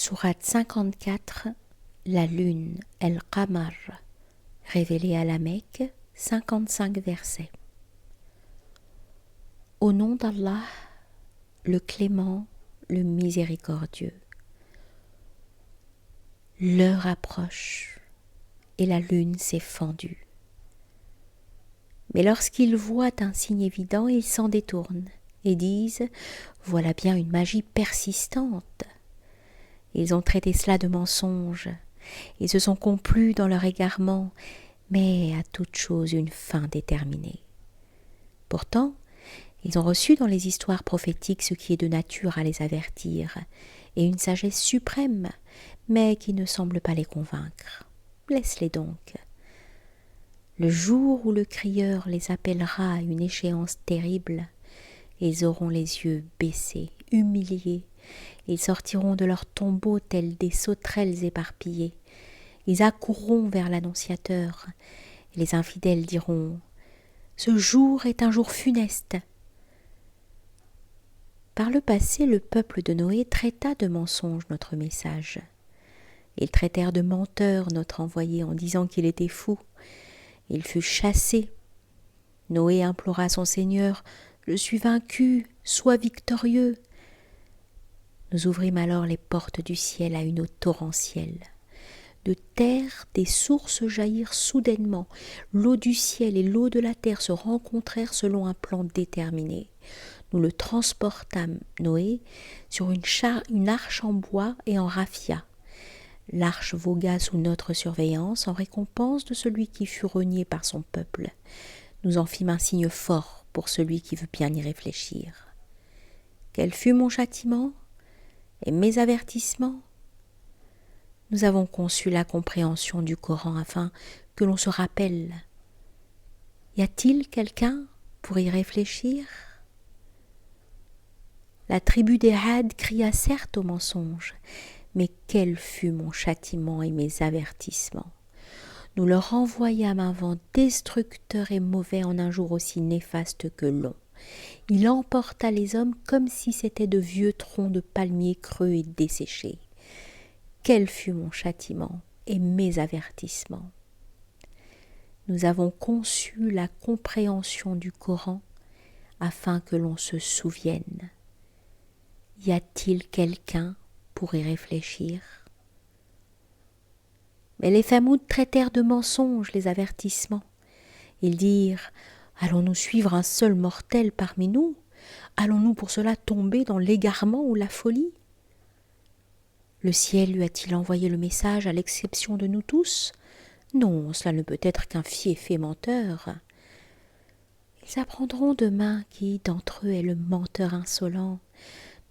Sourate 54, la lune, El-Qamar, révélée à la Mecque, 55 versets. Au nom d'Allah, le clément, le miséricordieux. L'heure approche et la lune s'est fendue. Mais lorsqu'ils voient un signe évident, ils s'en détournent et disent « Voilà bien une magie persistante ». Ils ont traité cela de mensonge et se sont complus dans leur égarement, mais à toute chose une fin déterminée. Pourtant, ils ont reçu dans les histoires prophétiques ce qui est de nature à les avertir, et une sagesse suprême, mais qui ne semble pas les convaincre. Laisse-les donc. Le jour où le crieur les appellera à une échéance terrible, ils auront les yeux baissés, humiliés. Ils sortiront de leur tombeau tels des sauterelles éparpillées. Ils accourront vers l'annonciateur. Et les infidèles diront « Ce jour est un jour funeste ». Par le passé, le peuple de Noé traita de mensonge notre message. Ils traitèrent de menteur notre envoyé en disant qu'il était fou. Il fut chassé. Noé implora son Seigneur « Je suis vaincu, sois victorieux ». Nous ouvrîmes alors les portes du ciel à une eau torrentielle. De terre, des sources jaillirent soudainement. L'eau du ciel et l'eau de la terre se rencontrèrent selon un plan déterminé. Nous le transportâmes, Noé, sur une arche en bois et en raffia. L'arche vogua sous notre surveillance en récompense de celui qui fut renié par son peuple. Nous en fîmes un signe fort pour celui qui veut bien y réfléchir. Quel fut mon châtiment et mes avertissements? Nous avons conçu la compréhension du Coran afin que l'on se rappelle. Y a-t-il quelqu'un pour y réfléchir? La tribu des Had cria certes au mensonge, mais quel fut mon châtiment et mes avertissements? Nous leur envoyâmes un vent destructeur et mauvais en un jour aussi néfaste que long. Il emporta les hommes comme si c'étaient de vieux troncs de palmiers creux et desséchés. Quel fut mon châtiment et mes avertissements? Nous avons conçu la compréhension du Coran afin que l'on se souvienne. Y a-t-il quelqu'un pour y réfléchir? Mais les Thamoud traitèrent de mensonges les avertissements. Ils dirent « Allons-nous suivre un seul mortel parmi nous? Allons-nous pour cela tomber dans l'égarement ou la folie? Le ciel lui a-t-il envoyé le message à l'exception de nous tous? Non, cela ne peut être qu'un fieffé menteur. Ils apprendront demain qui d'entre eux est le menteur insolent.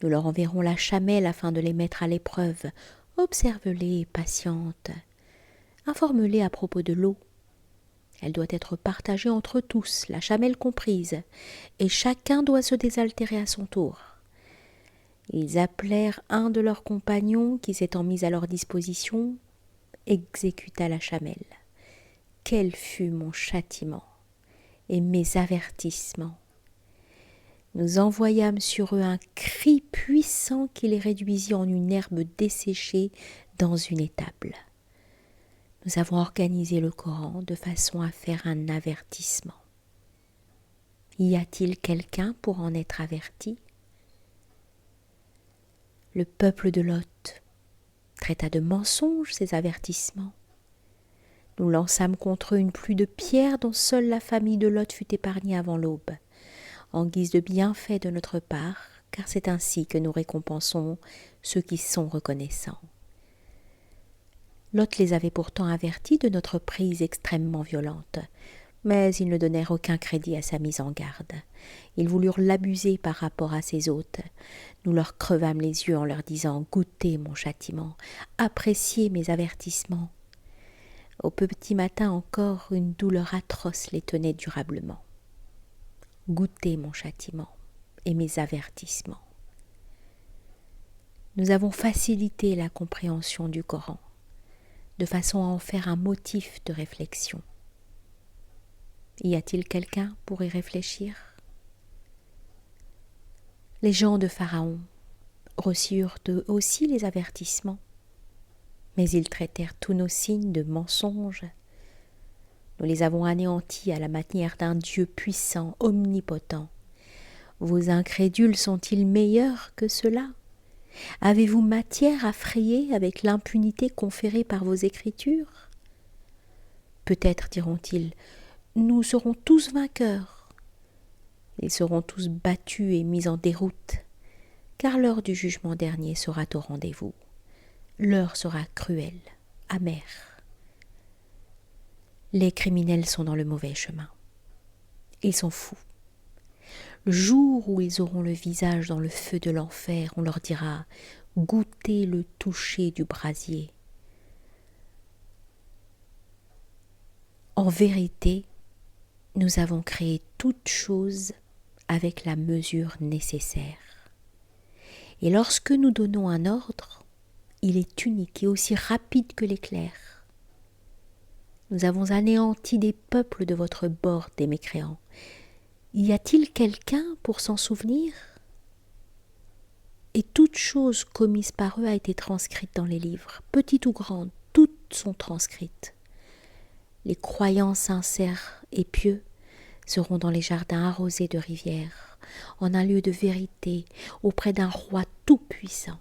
Nous leur enverrons la chamelle afin de les mettre à l'épreuve. Observe-les, patiente. Informe-les à propos de l'eau. Elle doit être partagée entre tous, la chamelle comprise, et chacun doit se désaltérer à son tour. Ils appelèrent un de leurs compagnons qui, s'étant mis à leur disposition, exécuta la chamelle. Quel fut mon châtiment et mes avertissements! Nous envoyâmes sur eux un cri puissant qui les réduisit en une herbe desséchée dans une étable. Nous avons organisé le Coran de façon à faire un avertissement. Y a-t-il quelqu'un pour en être averti? Le peuple de Lot traita de mensonges ces avertissements. Nous lançâmes contre eux une pluie de pierres dont seule la famille de Lot fut épargnée avant l'aube, en guise de bienfait de notre part, car c'est ainsi que nous récompensons ceux qui sont reconnaissants. Lot les avait pourtant avertis de notre prise extrêmement violente, mais ils ne donnèrent aucun crédit à sa mise en garde. Ils voulurent l'abuser par rapport à ses hôtes. Nous leur crevâmes les yeux en leur disant « Goûtez mon châtiment, appréciez mes avertissements ». Au petit matin encore, une douleur atroce les tenait durablement. Goûtez mon châtiment et mes avertissements. Nous avons facilité la compréhension du Coran, de façon à en faire un motif de réflexion. Y a-t-il quelqu'un pour y réfléchir? Les gens de Pharaon reçurent eux aussi les avertissements. Mais ils traitèrent tous nos signes de mensonges. Nous les avons anéantis à la manière d'un Dieu puissant, omnipotent. Vos incrédules sont-ils meilleurs que ceux-là? Avez-vous matière à frayer avec l'impunité conférée par vos Écritures? Peut-être diront-ils, nous serons tous vainqueurs. Ils seront tous battus et mis en déroute, car l'heure du jugement dernier sera au rendez-vous. L'heure sera cruelle, amère. Les criminels sont dans le mauvais chemin. Ils sont fous. Le jour où ils auront le visage dans le feu de l'enfer, on leur dira « Goûtez le toucher du brasier ». En vérité, nous avons créé toutes choses avec la mesure nécessaire. Et lorsque nous donnons un ordre, il est unique et aussi rapide que l'éclair. Nous avons anéanti des peuples de votre bord, des mécréants. Y a-t-il quelqu'un pour s'en souvenir? Et toute chose commise par eux a été transcrite dans les livres, petites ou grandes, toutes sont transcrites. Les croyants sincères et pieux seront dans les jardins arrosés de rivières, en un lieu de vérité, auprès d'un roi tout-puissant.